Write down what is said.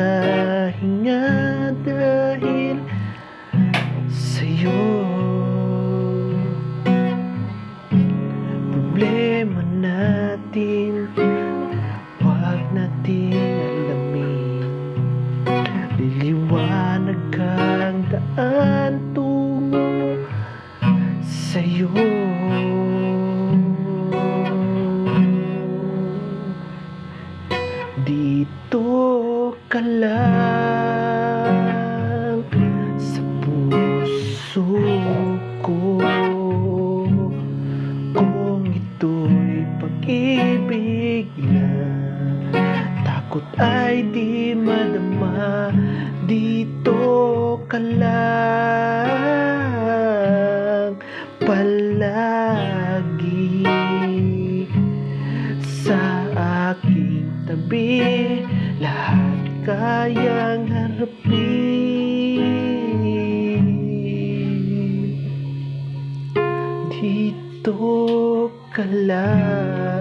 makahinga dahil sa'yo. Problema natin, huwag nating alamin. Liliwanag ang daan tungo sa'yo. Dito ka lang sa puso ko. Kung ito'y pag-ibig na takot ay di madama. Dito ka lang palagi sa aking tabi. Lahat kayang harapin. Dito ka lang.